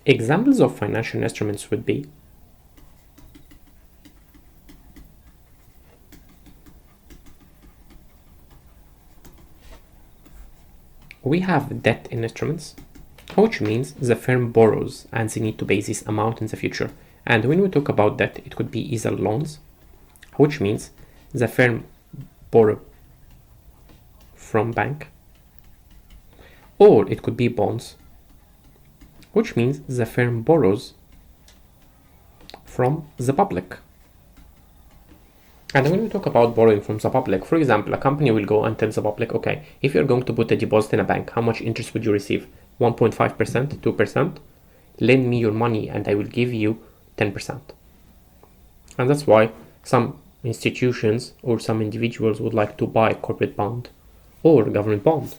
Examples of financial instruments would be we have debt instruments, which means the firm borrows and they need to pay this amount in the future. And when we talk about debt, it could be either loans, which means the firm borrow from bank, or it could be bonds, which means the firm borrows from the public. And when we talk about borrowing from the public, for example, a company will go and tell the public, okay, if you're going to put a deposit in a bank, how much interest would you receive? 1.5%, 2%? Lend me your money and I will give you 10%. And that's why some institutions or some individuals would like to buy corporate bond or government bond.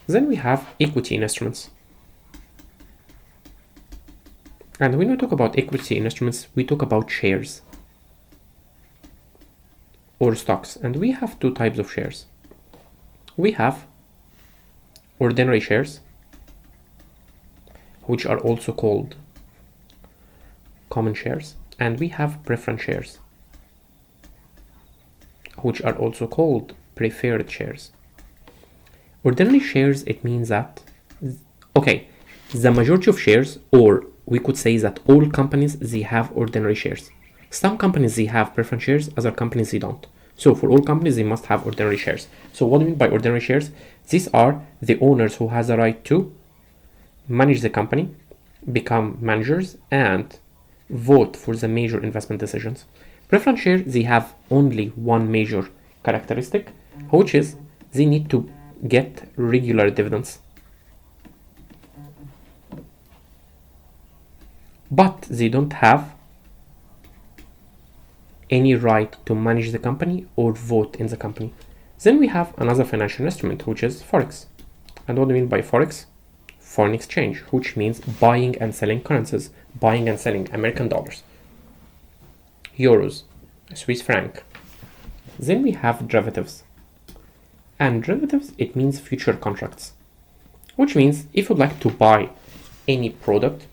Then we have equity instruments. And when we talk about equity instruments, we talk about shares or stocks. And we have two types of shares. We have ordinary shares, which are also called common shares, and we have preference shares, which are also called preferred shares. Ordinary shares, it means that, okay, the majority of shares, or we could say that all companies, they have ordinary shares. Some companies, they have preference shares, other companies, they don't. So for all companies, they must have ordinary shares. So what do we mean by ordinary shares? These are the owners who has the right to manage the company, become managers, and vote for the major investment decisions. Preference shares, they have only one major characteristic, which is they need to get regular dividends. But they don't have any right to manage the company or vote in the company. Then we have another financial instrument, which is Forex. And what do we mean by Forex? Foreign exchange, which means buying and selling currencies, buying and selling American dollars, euros, Swiss franc. Then we have derivatives. And derivatives, it means future contracts, which means if you'd like to buy any product,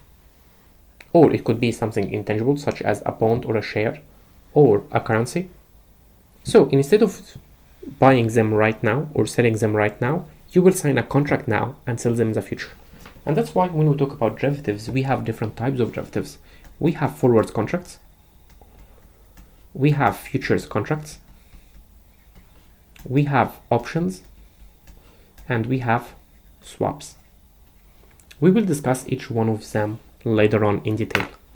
or it could be something intangible such as a bond or a share or a currency. So instead of buying them right now or selling them right now, you will sign a contract now and sell them in the future. And that's why when we talk about derivatives, we have different types of derivatives. We have forward contracts, we have futures contracts, we have options, and we have swaps. We will discuss each one of them later on in detail.